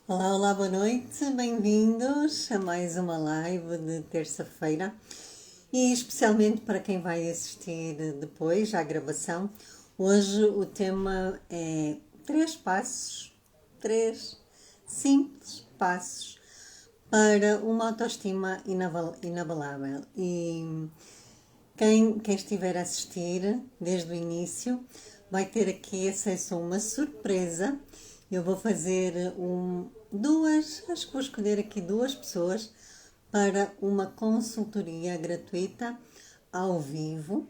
Olá, olá, boa noite, bem-vindos a mais uma live de terça-feira e especialmente para quem vai assistir depois à gravação. Hoje o tema é três passos, três simples passos para uma autoestima inabalável. E quem estiver a assistir desde o início vai ter aqui acesso a uma surpresa. Eu vou fazer acho que vou escolher aqui duas pessoas para uma consultoria gratuita ao vivo.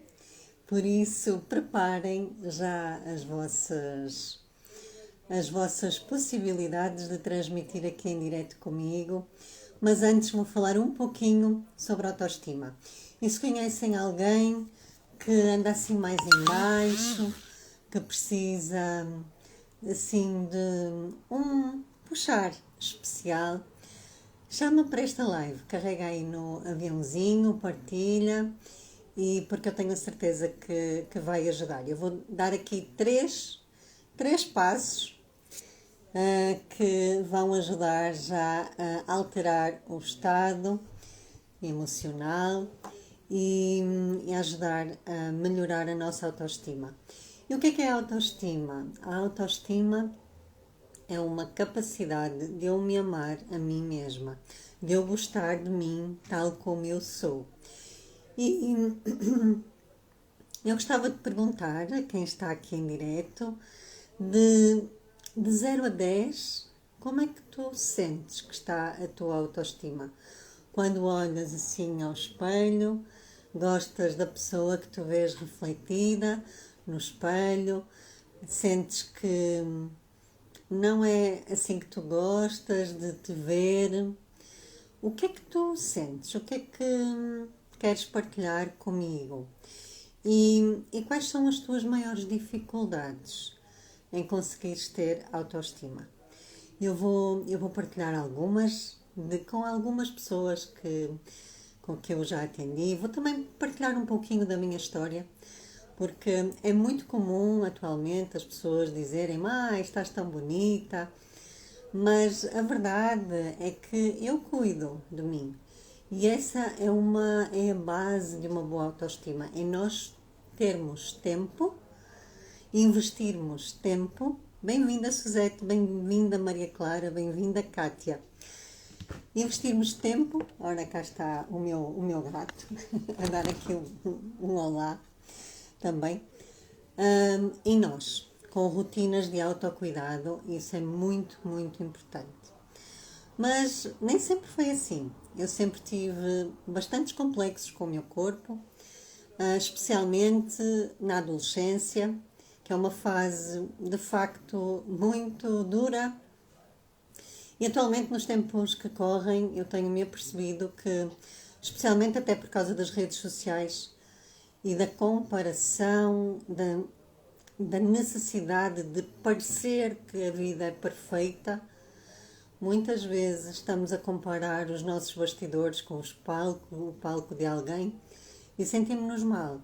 Por isso, preparem já as vossas possibilidades de transmitir aqui em direto comigo. Mas antes vou falar um pouquinho sobre autoestima. E se conhecem alguém que anda assim mais em baixo, que precisa assim de um puxar especial, chama para esta live, carrega aí no aviãozinho, partilha, e porque eu tenho a certeza que vai ajudar. Eu vou dar aqui três passos que vão ajudar já a alterar o estado emocional e ajudar a melhorar a nossa autoestima. E o que é a autoestima? A autoestima é uma capacidade de eu me amar a mim mesma, de eu gostar de mim tal como eu sou. E eu gostava de perguntar a quem está aqui em direto, de, de 0 a 10, como é que tu sentes que está a tua autoestima? Quando olhas assim ao espelho, gostas da pessoa que tu vês refletida no espelho, sentes que não é assim que tu gostas de te ver. O que é que tu sentes? O que é que queres partilhar comigo? E quais são as tuas maiores dificuldades em conseguires ter autoestima? Eu vou partilhar algumas com algumas pessoas com que eu já atendi. Vou também partilhar um pouquinho da minha história, porque é muito comum atualmente as pessoas dizerem: estás tão bonita, mas a verdade é que eu cuido de mim. E essa é a base de uma boa autoestima, é nós termos tempo, investirmos tempo. Bem-vinda Suzete, bem-vinda Maria Clara, bem-vinda Kátia. Investirmos tempo, ora cá está o meu gato, a dar aqui um olá também, em nós, com rotinas de autocuidado, isso é muito, muito importante. Mas nem sempre foi assim. Eu sempre tive bastantes complexos com o meu corpo, especialmente na adolescência, que é uma fase de facto muito dura. E atualmente, nos tempos que correm, eu tenho-me apercebido que, especialmente até por causa das redes sociais e da comparação, da necessidade de parecer que a vida é perfeita, muitas vezes estamos a comparar os nossos bastidores com o palco de alguém e sentimos-nos mal.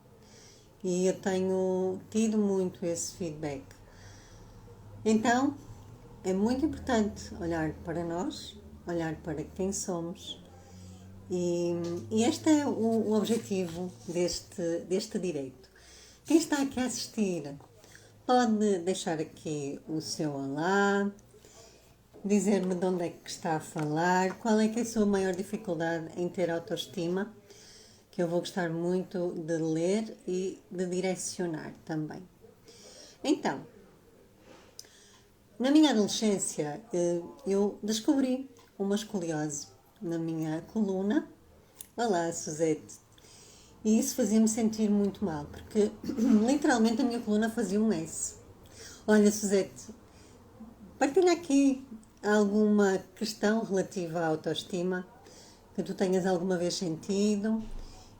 E eu tenho tido muito esse feedback. Então, é muito importante olhar para nós, olhar para quem somos. E este é o objetivo deste direito. Quem está aqui a assistir pode deixar aqui o seu olá, dizer-me de onde é que está a falar, qual é que é a sua maior dificuldade em ter autoestima, que eu vou gostar muito de ler e de direcionar também. Então, na minha adolescência, eu descobri uma escoliose na minha coluna. Olá, Suzete. E isso fazia-me sentir muito mal, porque literalmente a minha coluna fazia um S. Olha, Suzete, partilha aqui alguma questão relativa à autoestima que tu tenhas alguma vez sentido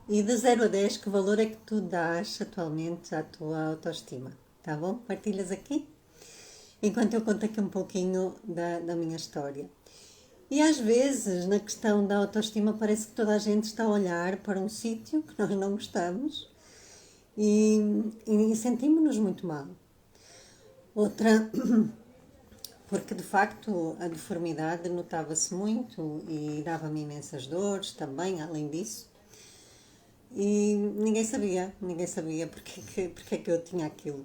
e de 0 a 10, que valor é que tu dás atualmente à tua autoestima? Tá bom? Partilhas aqui? Enquanto eu conto aqui um pouquinho da minha história. E às vezes, na questão da autoestima, parece que toda a gente está a olhar para um sítio que nós não gostamos e sentimos-nos muito mal. Outra, porque de facto a deformidade notava-se muito e dava-me imensas dores também, além disso. E ninguém sabia porque é que eu tinha aquilo.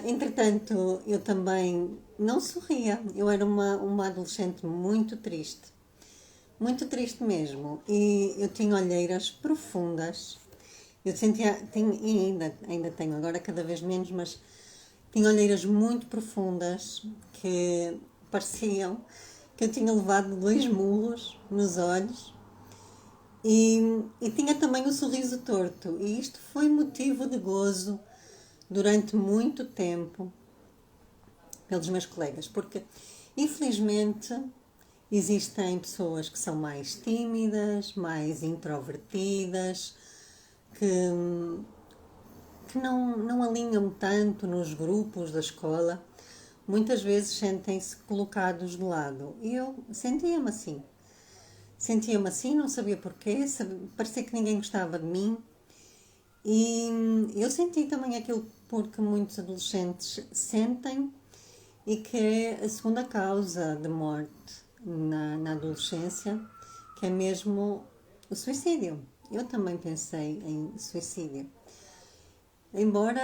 Entretanto, eu também não sorria, eu era uma adolescente muito triste mesmo, e eu tinha olheiras profundas. Eu sentia, e ainda tenho agora cada vez menos, mas tinha olheiras muito profundas que pareciam que eu tinha levado 2 murros nos olhos e tinha também o sorriso torto. E isto foi motivo de gozo durante muito tempo pelos meus colegas, porque infelizmente existem pessoas que são mais tímidas, mais introvertidas, que não alinham tanto nos grupos da escola, muitas vezes sentem-se colocados de lado. E eu sentia-me assim. Sentia-me assim, não sabia porquê, parecia que ninguém gostava de mim. E eu senti também aquilo porque muitos adolescentes sentem e que é a segunda causa de morte na adolescência, que é mesmo o suicídio. Eu também pensei em suicídio. Embora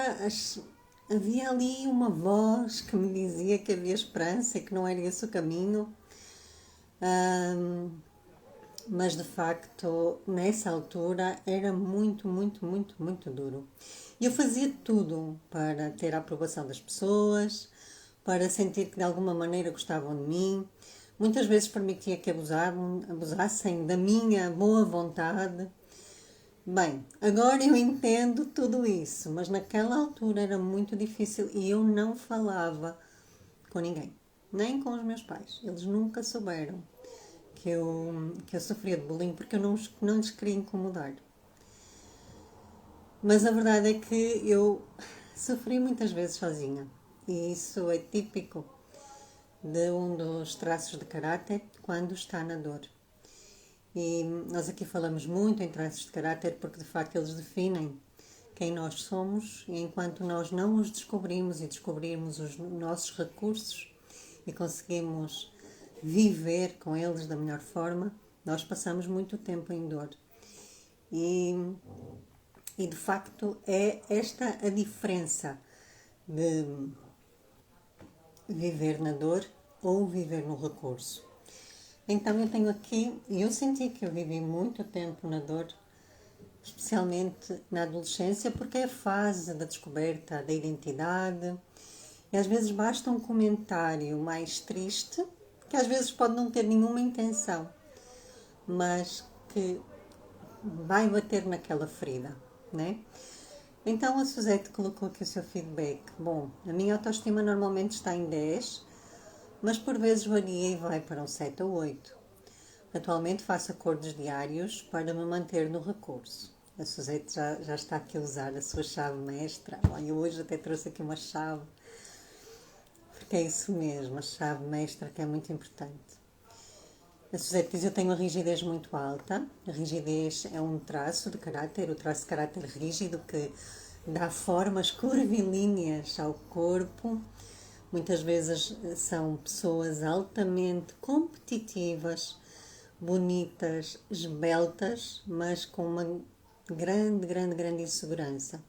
havia ali uma voz que me dizia que havia esperança e que não era esse o caminho, mas de facto, nessa altura, era muito duro. E eu fazia tudo para ter a aprovação das pessoas, para sentir que de alguma maneira gostavam de mim. Muitas vezes permitia que abusassem da minha boa vontade. Bem, agora eu entendo tudo isso, mas naquela altura era muito difícil e eu não falava com ninguém, nem com os meus pais. Eles nunca souberam que eu sofria de bullying porque eu não lhes queria incomodar. Mas a verdade é que eu sofri muitas vezes sozinha e isso é típico de um dos traços de caráter quando está na dor. E nós aqui falamos muito em traços de caráter porque de facto eles definem quem nós somos e enquanto nós não os descobrimos e descobrirmos os nossos recursos e conseguimos viver com eles da melhor forma, nós passamos muito tempo em dor. E de facto é esta a diferença de viver na dor ou viver no recurso. Então eu tenho aqui, e eu senti que eu vivi muito tempo na dor, especialmente na adolescência, porque é a fase da descoberta da identidade. E às vezes basta um comentário mais triste, que às vezes pode não ter nenhuma intenção, mas que vai bater naquela ferida, né? Então a Suzette colocou aqui o seu feedback. Bom, a minha autoestima normalmente está em 10, mas por vezes varia e vai para um 7 ou 8. Atualmente faço acordos diários para me manter no recurso. A Suzette já está aqui a usar a sua chave mestra. Olha, eu hoje até trouxe aqui uma chave, porque é isso mesmo, a chave mestra que é muito importante. A Suzette diz: eu tenho a rigidez muito alta. A rigidez é um traço de caráter, o traço de caráter rígido que dá formas curvilíneas ao corpo. Muitas vezes são pessoas altamente competitivas, bonitas, esbeltas, mas com uma grande insegurança.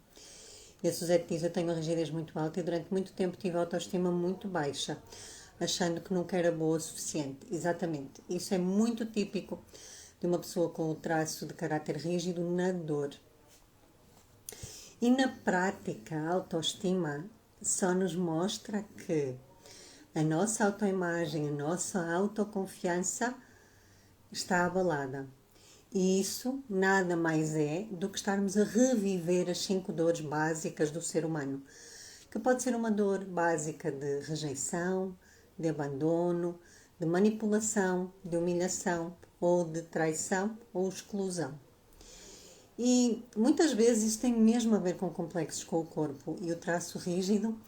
E a Suzette diz: eu tenho a rigidez muito alta e durante muito tempo tive a autoestima muito baixa, achando que nunca era boa o suficiente. Exatamente. Isso é muito típico de uma pessoa com o traço de caráter rígido na dor. E na prática, a autoestima só nos mostra que a nossa autoimagem, a nossa autoconfiança está abalada. E isso nada mais é do que estarmos a reviver as 5 dores básicas do ser humano, que pode ser uma dor básica de rejeição, de abandono, de manipulação, de humilhação, ou de traição ou exclusão. E muitas vezes isso tem mesmo a ver com complexos com o corpo e o traço rígido,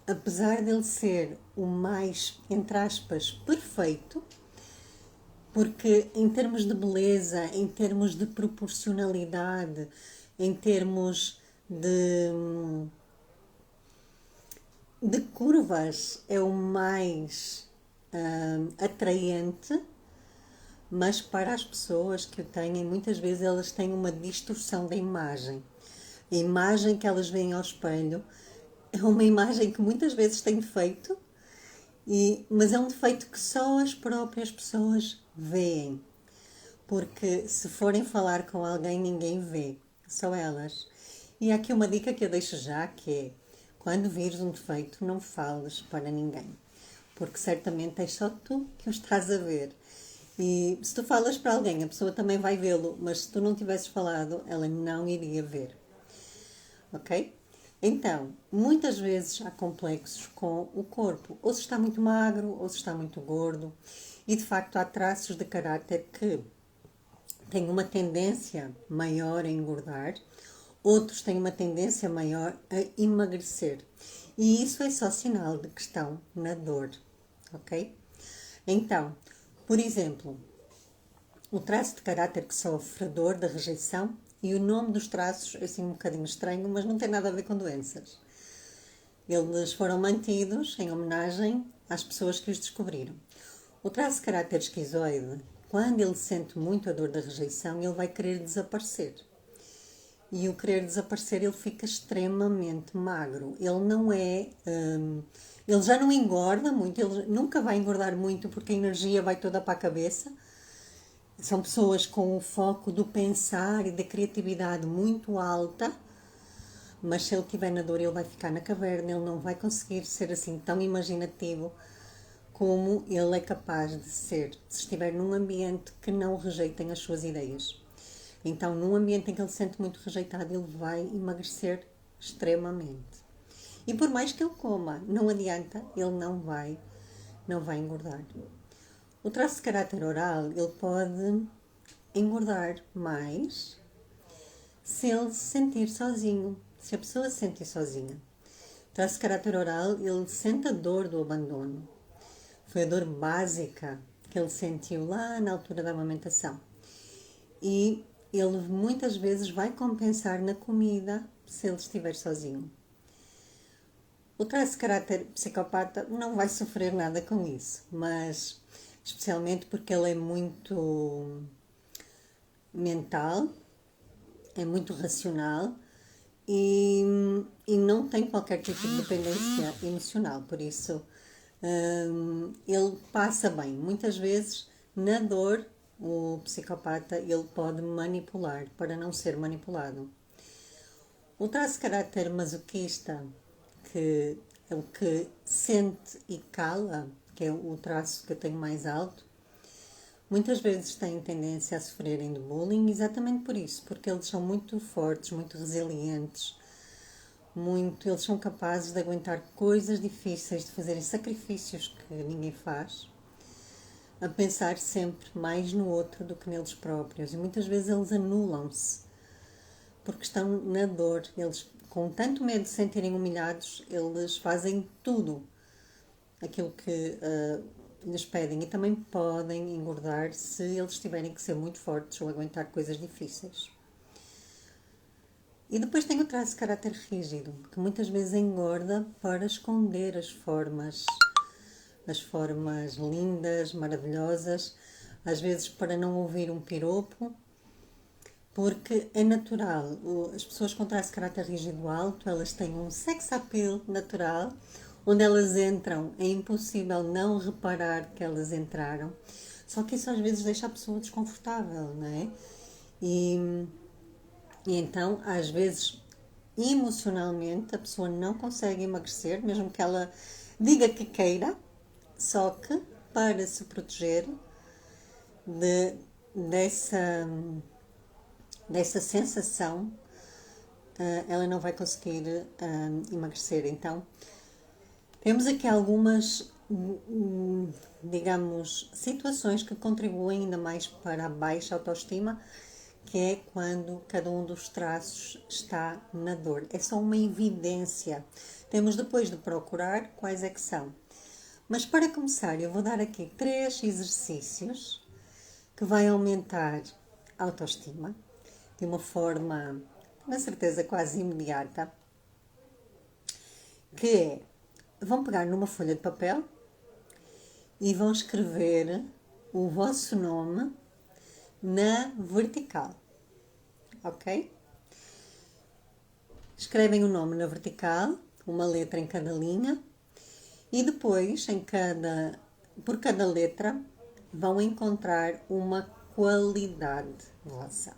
apesar dele ser o mais, entre aspas, perfeito, porque em termos de beleza, em termos de proporcionalidade, em termos de curvas é o mais atraente, mas para as pessoas que o têm, muitas vezes elas têm uma distorção da imagem. A imagem que elas veem ao espelho é uma imagem que muitas vezes tem defeito, mas é um defeito que só as próprias pessoas veem. Porque se forem falar com alguém, ninguém vê, só elas. E há aqui uma dica que eu deixo já, que é, quando vires um defeito, não fales para ninguém. Porque certamente é só tu que o estás a ver. E se tu falas para alguém, a pessoa também vai vê-lo, mas se tu não tivesses falado, ela não iria ver. Ok? Então, muitas vezes há complexos com o corpo, ou se está muito magro, ou se está muito gordo, e de facto há traços de caráter que têm uma tendência maior a engordar, outros têm uma tendência maior a emagrecer. E isso é só sinal de que estão na dor, ok? Então, por exemplo, o traço de caráter que sofre dor da rejeição, e o nome dos traços é assim um bocadinho estranho, mas não tem nada a ver com doenças. Eles foram mantidos em homenagem às pessoas que os descobriram. O traço de caráter esquizoide, quando ele sente muito a dor da rejeição, ele vai querer desaparecer. E o querer desaparecer, ele fica extremamente magro. Ele não é... ele já não engorda muito, ele nunca vai engordar muito porque a energia vai toda para a cabeça. São pessoas com o foco do pensar e da criatividade muito alta, mas se ele estiver na dor, ele vai ficar na caverna, ele não vai conseguir ser assim tão imaginativo como ele é capaz de ser se estiver num ambiente que não rejeitem as suas ideias. Então, num ambiente em que ele se sente muito rejeitado, ele vai emagrecer extremamente. E por mais que ele coma, não adianta, ele não vai engordar. O traço de caráter oral, ele pode engordar mais se ele se sentir sozinho, se a pessoa se sentir sozinha. O traço de caráter oral, ele sente a dor do abandono. Foi a dor básica que ele sentiu lá na altura da amamentação. E ele muitas vezes vai compensar na comida se ele estiver sozinho. O traço de caráter psicopata não vai sofrer nada com isso, mas especialmente porque ele é muito mental, é muito racional e não tem qualquer tipo de dependência emocional, por isso ele passa bem. Muitas vezes, na dor, o psicopata ele pode manipular para não ser manipulado. O traço de caráter masoquista, que é o que sente e cala, que é o traço que eu tenho mais alto, muitas vezes têm tendência a sofrerem de bullying exatamente por isso, porque eles são muito fortes, muito resilientes, eles são capazes de aguentar coisas difíceis, de fazerem sacrifícios que ninguém faz, a pensar sempre mais no outro do que neles próprios. E muitas vezes eles anulam-se, porque estão na dor. Eles, com tanto medo de se sentirem humilhados, eles fazem tudo aquilo que lhes pedem e também podem engordar se eles tiverem que ser muito fortes ou aguentar coisas difíceis. E depois tem o traço de caráter rígido, que muitas vezes engorda para esconder as formas lindas, maravilhosas, às vezes para não ouvir um piropo, porque é natural. As pessoas com traço de caráter rígido alto, elas têm um sex appeal natural, onde elas entram, é impossível não reparar que elas entraram, só que isso às vezes deixa a pessoa desconfortável, não é? E então, às vezes, emocionalmente, a pessoa não consegue emagrecer, mesmo que ela diga que queira, só que para se proteger dessa sensação, ela não vai conseguir emagrecer. Então, temos aqui algumas, digamos, situações que contribuem ainda mais para a baixa autoestima, que é quando cada um dos traços está na dor. É só uma evidência. Temos depois de procurar quais é que são. Mas para começar, eu vou dar aqui 3 exercícios que vai aumentar a autoestima de uma forma, com certeza, quase imediata, que é vão pegar numa folha de papel e vão escrever o vosso nome na vertical, ok? Escrevem o nome na vertical, uma letra em cada linha, e depois, por cada letra, vão encontrar uma qualidade vossa,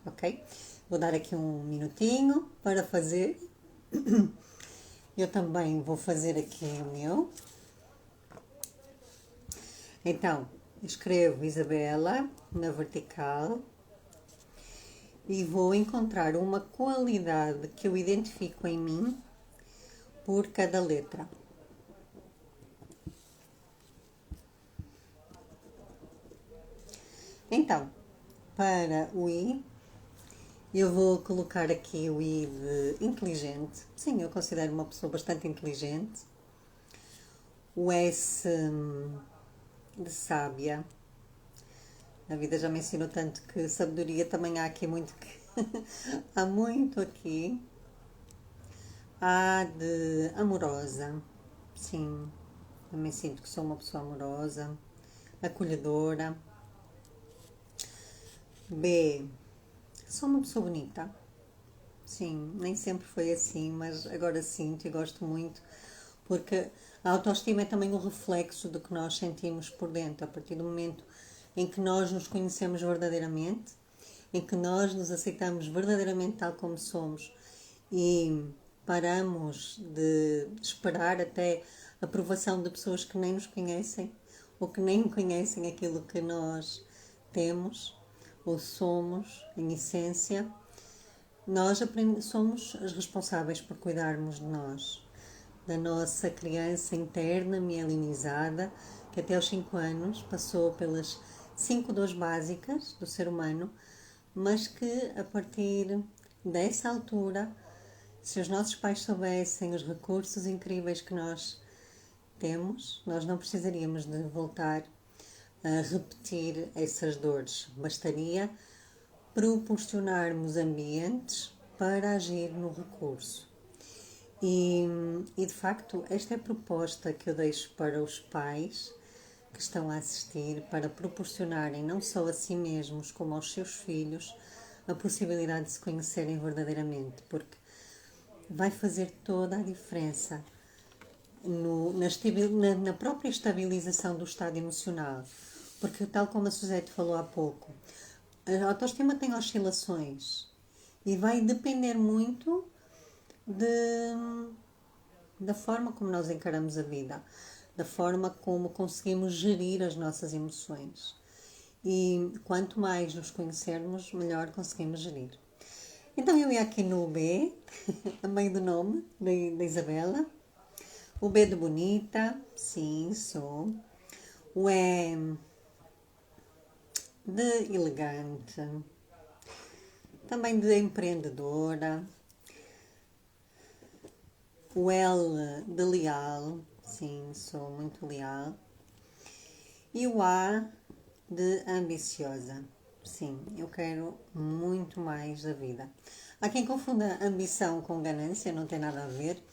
ok? Vou dar aqui um minutinho para fazer. Eu também vou fazer aqui o meu. Então, escrevo Isabela na vertical e vou encontrar uma qualidade que eu identifico em mim por cada letra. Então, para o I, eu vou colocar aqui o I de inteligente. Sim, eu considero uma pessoa bastante inteligente. O S de sábia. A vida já me ensinou tanto que sabedoria também há aqui muito há muito aqui. A de amorosa. Sim, também sinto que sou uma pessoa amorosa, acolhedora. B, sou uma pessoa bonita. Sim, nem sempre foi assim, mas agora sinto e gosto muito, porque a autoestima é também um reflexo do que nós sentimos por dentro. A partir do momento em que nós nos conhecemos verdadeiramente, em que nós nos aceitamos verdadeiramente tal como somos e paramos de esperar até a aprovação de pessoas que nem nos conhecem ou que nem conhecem aquilo que nós temos ou somos em essência, nós somos as responsáveis por cuidarmos de nós, da nossa criança interna mielinizada, que até aos 5 anos passou pelas 5 dores básicas do ser humano, mas que a partir dessa altura, se os nossos pais soubessem os recursos incríveis que nós temos, nós não precisaríamos de voltar a repetir essas dores. Bastaria proporcionarmos ambientes para agir no recurso. E de facto, esta é a proposta que eu deixo para os pais que estão a assistir, para proporcionarem não só a si mesmos como aos seus filhos a possibilidade de se conhecerem verdadeiramente, porque vai fazer toda a diferença na própria estabilização do estado emocional. Porque, tal como a Suzete falou há pouco, a autoestima tem oscilações e vai depender muito da forma como nós encaramos a vida, da forma como conseguimos gerir as nossas emoções. E quanto mais nos conhecermos, melhor conseguimos gerir. Então eu ia aqui no B, a meio do nome da Isabela. O B de bonita, sim, sou. O E de elegante. Também de empreendedora. O L de leal, sim, sou muito leal. E o A de ambiciosa. Sim, eu quero muito mais da vida. Há quem confunda ambição com ganância, não tem nada a ver.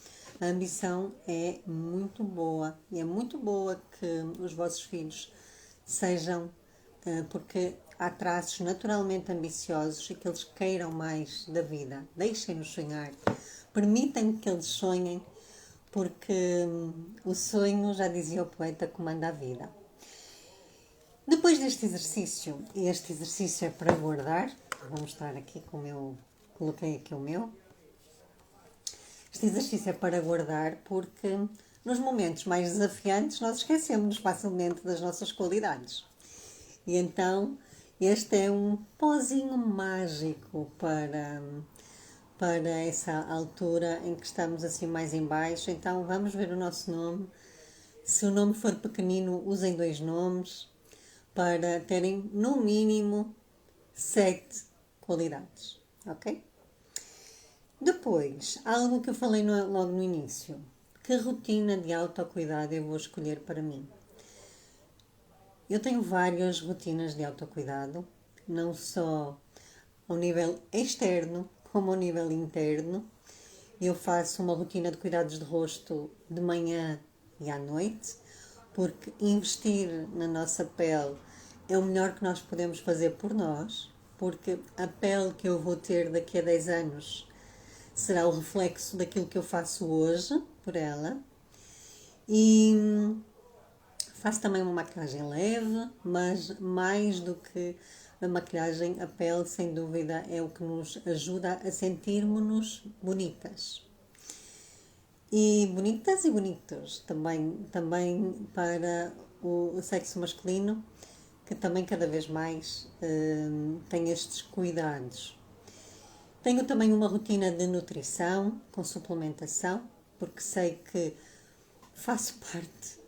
A ambição é muito boa e é muito boa que os vossos filhos sejam, porque há traços naturalmente ambiciosos e que eles queiram mais da vida. Deixem-nos sonhar, permitam que eles sonhem, porque o sonho, já dizia o poeta, comanda a vida. Depois deste exercício, e este exercício é para guardar, vamos estar aqui com o meu, coloquei aqui o meu. Este exercício é para guardar porque nos momentos mais desafiantes nós esquecemos facilmente das nossas qualidades. E então este é um pozinho mágico para essa altura em que estamos assim mais em baixo. Então vamos ver o nosso nome. Se o nome for pequenino, usem 2 nomes para terem no mínimo 7 qualidades, ok? Depois, algo que eu falei logo no início. Que rotina de autocuidado eu vou escolher para mim? Eu tenho várias rotinas de autocuidado, não só ao nível externo, como ao nível interno. eu faço uma rotina de cuidados de rosto de manhã e à noite, porque investir na nossa pele é o melhor que nós podemos fazer por nós, porque a pele que eu vou ter daqui a 10 anos será o reflexo daquilo que eu faço hoje por ela. E faço também uma maquilhagem leve, mas mais do que a maquilhagem, a pele, sem dúvida, é o que nos ajuda a sentirmos-nos bonitas. E bonitas e bonitos também para o sexo masculino, que também cada vez mais tem estes cuidados. Tenho também uma rotina de nutrição com suplementação, porque sei que faço parte.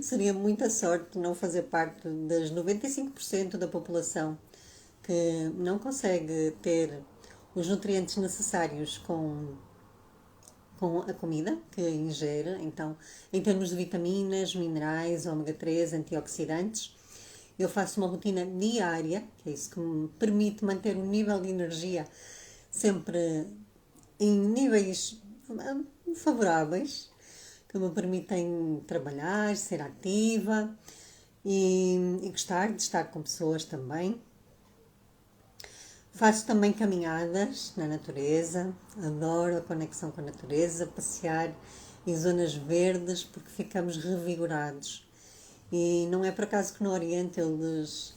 Seria muita sorte não fazer parte das 95% da população que não consegue ter os nutrientes necessários com a comida que ingere. Então, em termos de vitaminas, minerais, ômega 3, antioxidantes, eu faço uma rotina diária, que é isso que me permite manter um nível de energia sempre em níveis favoráveis, que me permitem trabalhar, ser ativa e gostar de estar com pessoas também. Faço também caminhadas na natureza, adoro a conexão com a natureza, passear em zonas verdes porque ficamos revigorados. E não é por acaso que no Oriente eles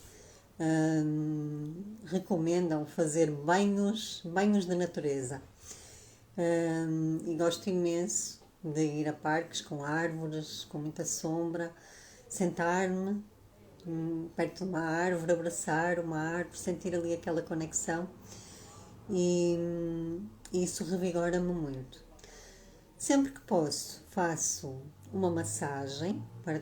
recomendam fazer banhos de natureza. E gosto imenso de ir a parques com árvores, com muita sombra, sentar-me perto de uma árvore, abraçar uma árvore, sentir ali aquela conexão e isso revigora-me muito. Sempre que posso, faço uma massagem para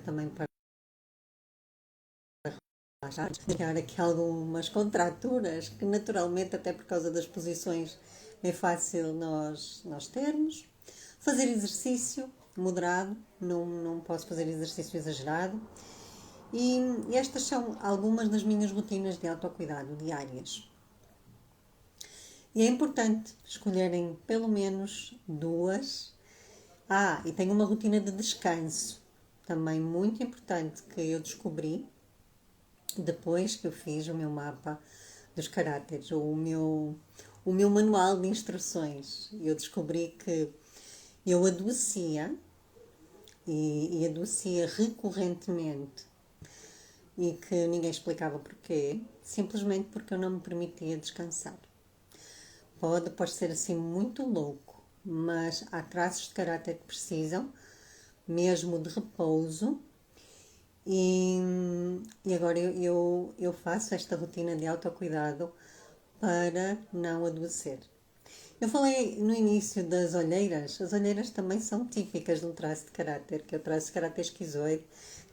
relaxar, criar aqui algumas contraturas que naturalmente, até por causa das posições, é fácil nós termos. Fazer exercício moderado, não posso fazer exercício exagerado. E estas são algumas das minhas rotinas de autocuidado diárias. E é importante escolherem pelo menos duas. E tenho uma rotina de descanso, também muito importante, que eu descobri depois que eu fiz o meu mapa dos caráteres, o meu manual de instruções. Eu descobri que eu adoecia e adoecia recorrentemente e que ninguém explicava porquê, simplesmente porque eu não me permitia descansar. Pode parecer assim muito louco, mas há traços de caráter que precisam mesmo de repouso e agora eu faço esta rotina de autocuidado para não adoecer. Eu falei no início das olheiras. As olheiras também são típicas de um traço de caráter, que é o traço de caráter esquizoide.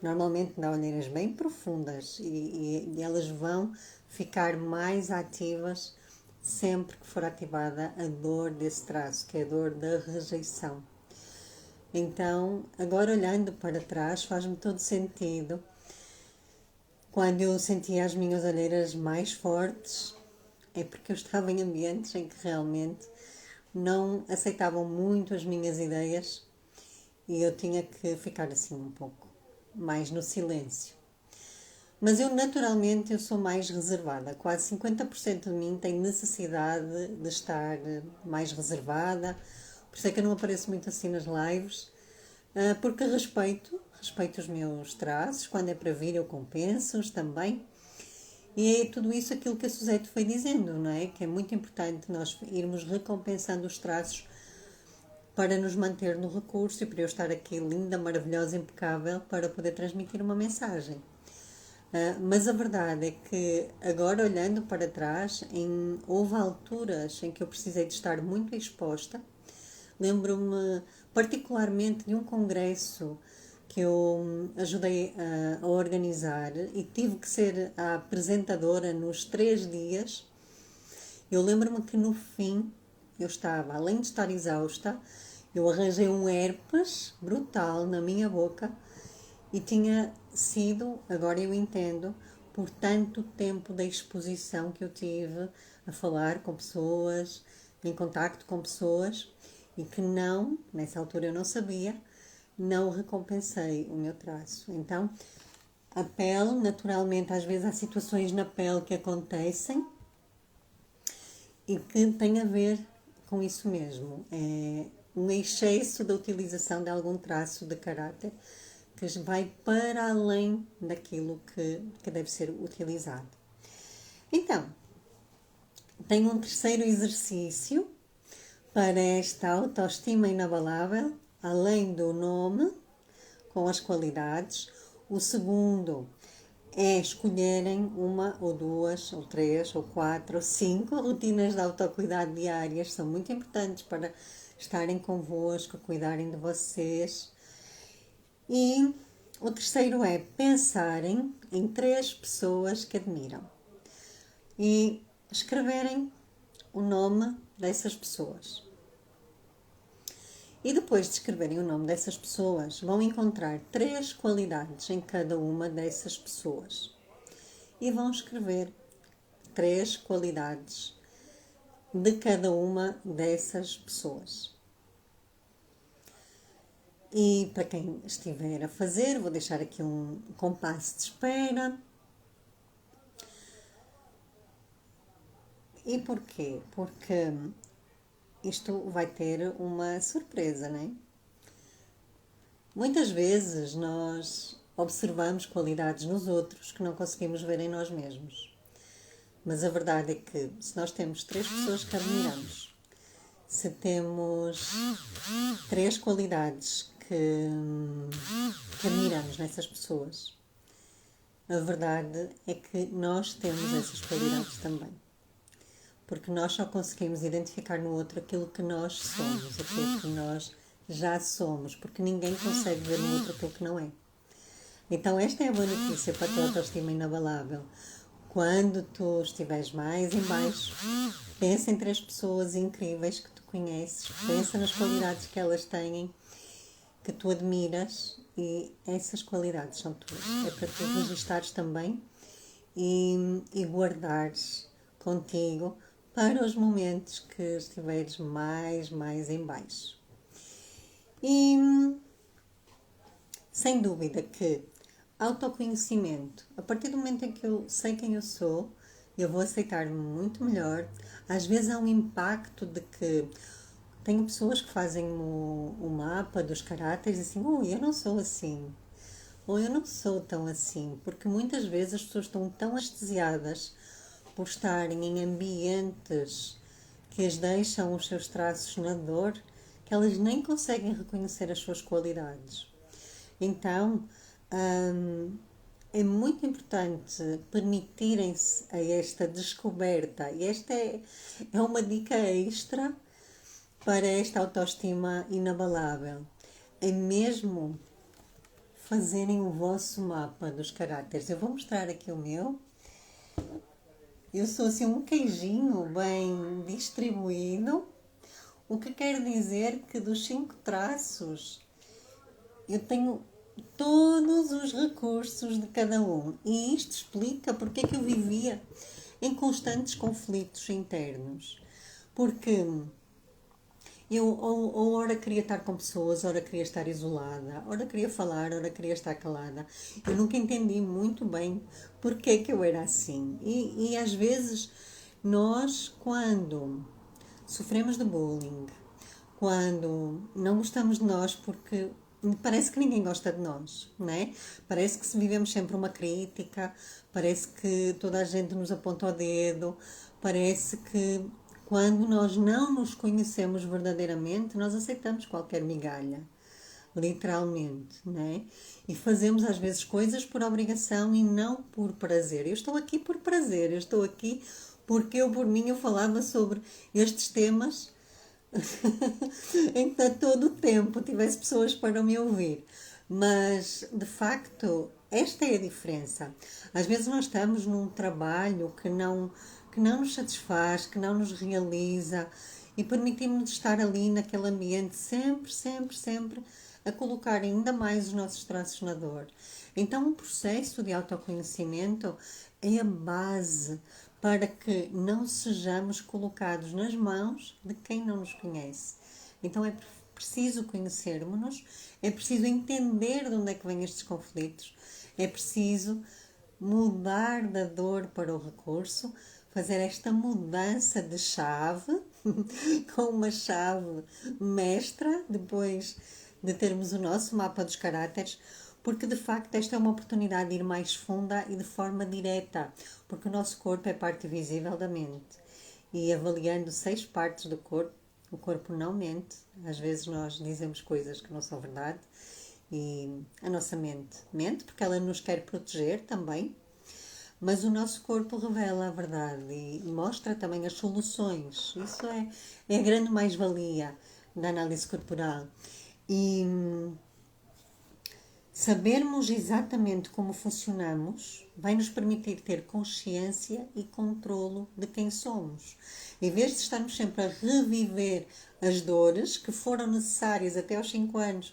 Normalmente dá olheiras bem profundas e elas vão ficar mais ativas sempre que for ativada a dor desse traço, que é a dor da rejeição. Então, agora olhando para trás, faz-me todo sentido. Quando eu sentia as minhas olheiras mais fortes, é porque eu estava em ambientes em que realmente não aceitavam muito as minhas ideias e eu tinha que ficar assim um pouco mais no silêncio. Mas eu naturalmente eu sou mais reservada, quase 50% de mim tem necessidade de estar mais reservada, por isso é que eu não apareço muito assim nas lives, porque respeito os meus traços, quando é para vir eu compenso-os também. E é tudo isso aquilo que a Suzete foi dizendo, não é? Que é muito importante nós irmos recompensando os traços para nos manter no recurso e para eu estar aqui linda, maravilhosa, impecável para poder transmitir uma mensagem. Mas a verdade é que agora olhando para trás, houve alturas em que eu precisei de estar muito exposta. Lembro-me particularmente de um congresso que eu ajudei a organizar e tive que ser a apresentadora nos 3 dias. Eu lembro-me que no fim eu estava, além de estar exausta, eu arranjei um herpes brutal na minha boca e tinha sido, agora eu entendo, por tanto tempo da exposição que eu tive a falar com pessoas, em contacto com pessoas, e que não, nessa altura eu não sabia, não recompensei o meu traço. Então, a pele, naturalmente, às vezes há situações na pele que acontecem e que têm a ver com isso mesmo. É um excesso da utilização de algum traço de caráter que vai para além daquilo que deve ser utilizado. Então, tenho um terceiro exercício para esta autoestima inabalável, além do nome, com as qualidades. O segundo é escolherem uma ou duas ou três ou quatro ou cinco rotinas de autocuidado diárias. São muito importantes para estarem convosco, cuidarem de vocês. E o terceiro é pensarem em três pessoas que admiram e escreverem o nome dessas pessoas. E depois de escreverem o nome dessas pessoas, vão encontrar três qualidades em cada uma dessas pessoas. E vão escrever três qualidades de cada uma dessas pessoas. E para quem estiver a fazer, vou deixar aqui um compasso de espera. E porquê? Porque isto vai ter uma surpresa, não é? Muitas vezes nós observamos qualidades nos outros que não conseguimos ver em nós mesmos. Mas a verdade é que se nós temos três pessoas que admiramos, se temos três qualidades que admiramos nessas pessoas, a verdade é que nós temos essas qualidades também. Porque nós só conseguimos identificar no outro aquilo que nós somos, aquilo que nós já somos, porque ninguém consegue ver no outro aquilo que não é. Então esta é a boa notícia para a tua autoestima inabalável. Quando tu estiveres mais em baixo, pensa em três pessoas incríveis que tu conheces, pensa nas qualidades que elas têm, que tu admiras, e essas qualidades são tuas. É para tu registares também e guardares contigo para os momentos que estiveres mais em baixo. E sem dúvida que autoconhecimento, a partir do momento em que eu sei quem eu sou, eu vou aceitar-me muito melhor. Às vezes há um impacto de que tenho pessoas que fazem o mapa dos caráteres e assim, eu não sou assim, ou eu não sou tão assim, porque muitas vezes as pessoas estão tão anestesiadas por estarem em ambientes que as deixam os seus traços na dor, que elas nem conseguem reconhecer as suas qualidades. Então, é muito importante permitirem-se a esta descoberta, e esta é uma dica extra para esta autoestima inabalável. É mesmo fazerem o vosso mapa dos caráteres. Eu vou mostrar aqui o meu. Eu sou assim um queijinho bem distribuído, o que quer dizer que dos 5 traços eu tenho todos os recursos de cada um. E isto explica porque é que eu vivia em constantes conflitos internos. Porque eu ou ora queria estar com pessoas, ora queria estar isolada, ora queria falar, ora queria estar calada. Eu nunca entendi muito bem porque é que eu era assim. E às vezes nós, quando sofremos de bullying, quando não gostamos de nós porque parece que ninguém gosta de nós, não é? Parece que se vivemos sempre uma crítica, parece que toda a gente nos aponta o dedo, parece que quando nós não nos conhecemos verdadeiramente, nós aceitamos qualquer migalha, literalmente, né? E fazemos às vezes coisas por obrigação e não por prazer. Eu estou aqui por prazer, eu estou aqui porque eu por mim eu falava sobre estes temas em que todo o tempo tivesse pessoas para me ouvir. Mas, de facto, esta é a diferença. Às vezes nós estamos num trabalho que não nos satisfaz, que não nos realiza e permitimos-nos estar ali naquele ambiente sempre a colocar ainda mais os nossos traços na dor. Então, o processo de autoconhecimento é a base para que não sejamos colocados nas mãos de quem não nos conhece. Então é preciso conhecermos-nos, é preciso entender de onde é que vêm estes conflitos, é preciso mudar da dor para o recurso, fazer esta mudança de chave, com uma chave mestra, depois de termos o nosso mapa dos caráteres, porque de facto esta é uma oportunidade de ir mais funda e de forma direta, porque o nosso corpo é parte visível da mente. E avaliando 6 partes do corpo, o corpo não mente. Às vezes nós dizemos coisas que não são verdade e a nossa mente mente porque ela nos quer proteger também. Mas o nosso corpo revela a verdade e mostra também as soluções. Isso é a grande mais-valia da análise corporal. E sabermos exatamente como funcionamos vai nos permitir ter consciência e controlo de quem somos. Em vez de estarmos sempre a reviver as dores que foram necessárias até aos 5 anos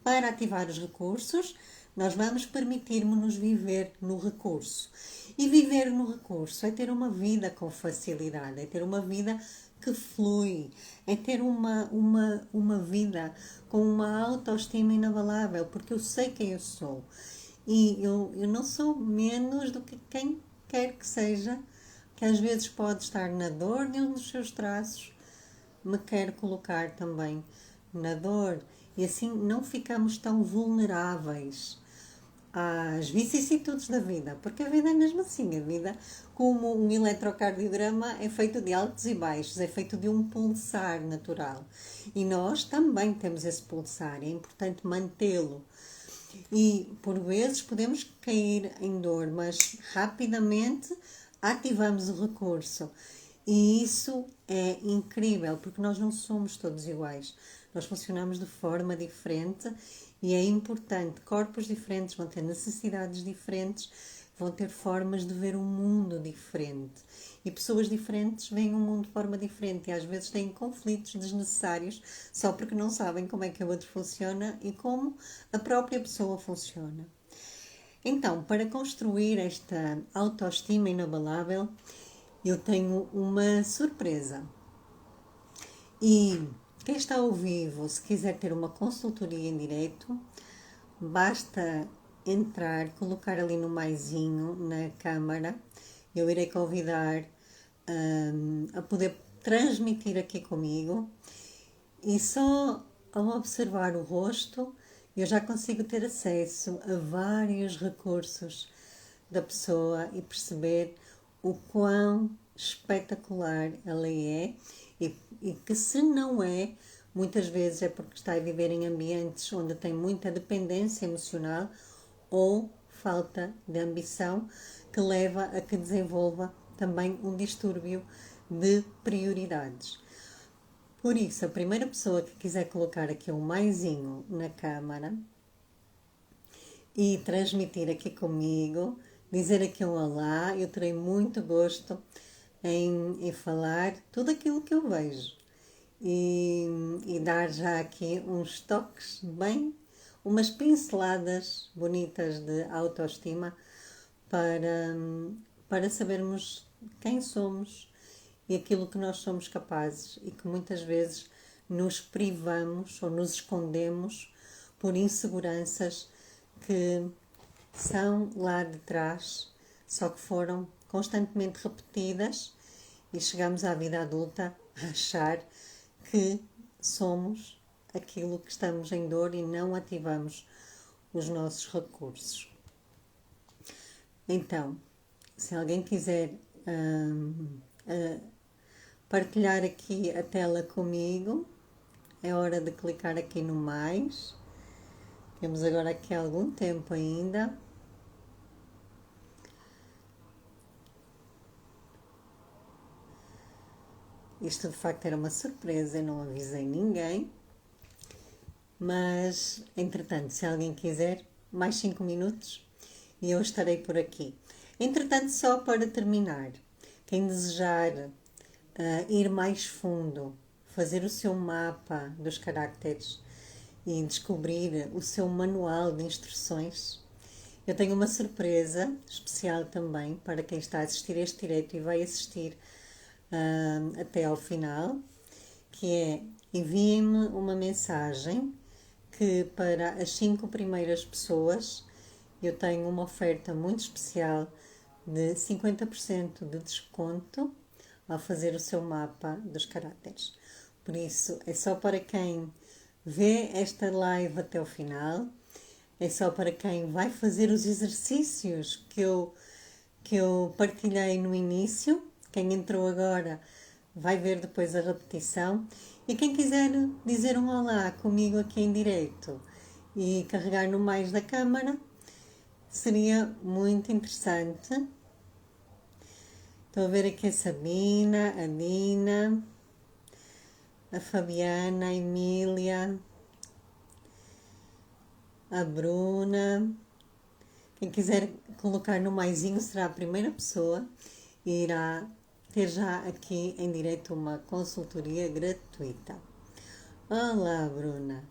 para ativar os recursos, nós vamos permitir-nos viver no recurso. E viver no recurso é ter uma vida com facilidade, é ter uma vida que flui, é ter uma vida com uma autoestima inabalável, porque eu sei quem eu sou. E eu não sou menos do que quem quer que seja, que às vezes pode estar na dor de um dos seus traços, me quer colocar também na dor. E assim não ficamos tão vulneráveis às vicissitudes da vida, porque a vida é mesmo assim, a vida, como um eletrocardiograma, é feito de altos e baixos, é feito de um pulsar natural. E nós também temos esse pulsar, é importante mantê-lo. E por vezes podemos cair em dor, mas rapidamente ativamos o recurso. E isso é incrível, porque nós não somos todos iguais. Nós funcionamos de forma diferente e é importante. Corpos diferentes vão ter necessidades diferentes, vão ter formas de ver o mundo diferente. E pessoas diferentes veem o mundo de forma diferente e às vezes têm conflitos desnecessários só porque não sabem como é que o outro funciona e como a própria pessoa funciona. Então, para construir esta autoestima inabalável, eu tenho uma surpresa. E quem está ao vivo, se quiser ter uma consultoria em direto, basta entrar, colocar ali no maisinho na câmara. Eu irei convidar a poder transmitir aqui comigo. E só ao observar o rosto, eu já consigo ter acesso a vários recursos da pessoa e perceber o quão espetacular ela é e que se não é, muitas vezes é porque está a viver em ambientes onde tem muita dependência emocional ou falta de ambição que leva a que desenvolva também um distúrbio de prioridades. Por isso, a primeira pessoa que quiser colocar aqui um maisinho na câmara e transmitir aqui comigo, dizer aqui um olá, eu terei muito gosto em falar tudo aquilo que eu vejo e dar já aqui uns toques bem, umas pinceladas bonitas de autoestima para sabermos quem somos e aquilo que nós somos capazes e que muitas vezes nos privamos ou nos escondemos por inseguranças que são lá de trás, só que foram constantemente repetidas e chegamos à vida adulta a achar que somos aquilo que estamos em dor e não ativamos os nossos recursos. Então, se alguém quiser partilhar aqui a tela comigo, é hora de clicar aqui no mais. Temos agora aqui algum tempo ainda. Isto de facto era uma surpresa, eu não avisei ninguém. Mas, entretanto, se alguém quiser, mais 5 minutos e eu estarei por aqui. Entretanto, só para terminar, quem desejar ir mais fundo, fazer o seu mapa dos caracteres e descobrir o seu manual de instruções, eu tenho uma surpresa especial também para quem está a assistir este direto e vai assistir até ao final. que é enviem-me uma mensagem que para as 5 primeiras pessoas eu tenho uma oferta muito especial de 50% de desconto ao fazer o seu mapa dos caracteres. Por isso, é só para quem vê esta live até o final, é só para quem vai fazer os exercícios que eu partilhei no início. Quem entrou agora vai ver depois a repetição. E quem quiser dizer um olá comigo aqui em direto e carregar no mais da câmara, seria muito interessante. Estou a ver aqui a Sabina, a Nina, a Fabiana, a Emília, a Bruna. Quem quiser colocar no maisinho será a primeira pessoa e irá ter já aqui em direto uma consultoria gratuita. Olá, Bruna.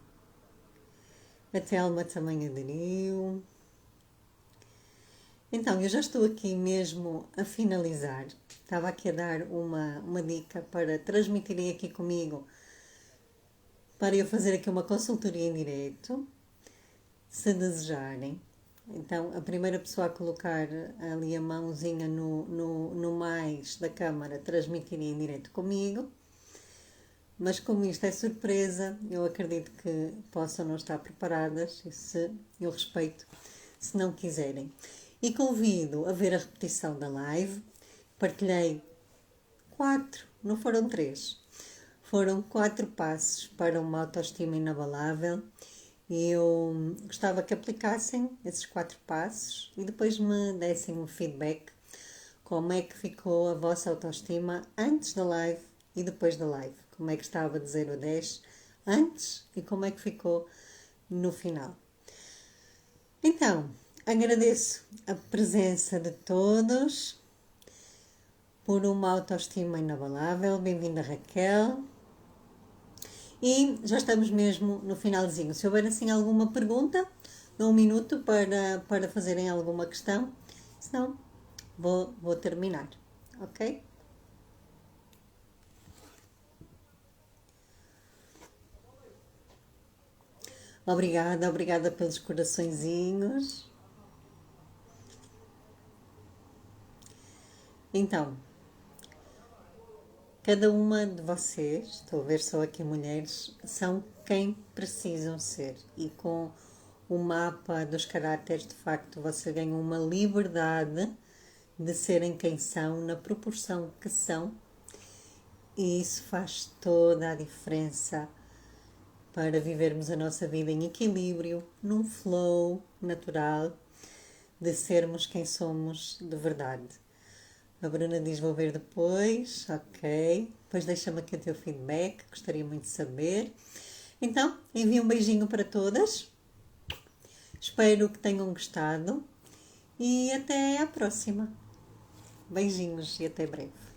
A Telma também aderiu. Então, eu já estou aqui mesmo a finalizar. Estava aqui a dar uma dica para transmitirem aqui comigo, para eu fazer aqui uma consultoria em direto, se desejarem. Então, a primeira pessoa a colocar ali a mãozinha no mais da câmara transmitiria em direto comigo. Mas como isto é surpresa, eu acredito que possam não estar preparadas e eu respeito se não quiserem. E convido a ver a repetição da live. Partilhei 4, não foram 3. Foram 4 passos para uma autoestima inabalável. E eu gostava que aplicassem esses 4 passos e depois me dessem um feedback. Como é que ficou a vossa autoestima antes da live e depois da live? Como é que estava de 0 a 10 antes e como é que ficou no final? Então, agradeço a presença de todos por uma autoestima inabalável. Bem-vinda, Raquel. E já estamos mesmo no finalzinho. Se houver assim alguma pergunta, dou um minuto para fazerem alguma questão. Senão, vou terminar. Ok? Obrigada pelos coraçõezinhos. Então, cada uma de vocês, estou a ver só aqui mulheres, são quem precisam ser. E com o mapa dos caracteres, de facto, vocês ganham uma liberdade de serem quem são, na proporção que são. E isso faz toda a diferença para vivermos a nossa vida em equilíbrio, num flow natural, de sermos quem somos de verdade. A Bruna diz: vou ver depois, ok. Depois deixa-me aqui o teu feedback, gostaria muito de saber. Então, envio um beijinho para todas. Espero que tenham gostado e até à próxima. Beijinhos e até breve.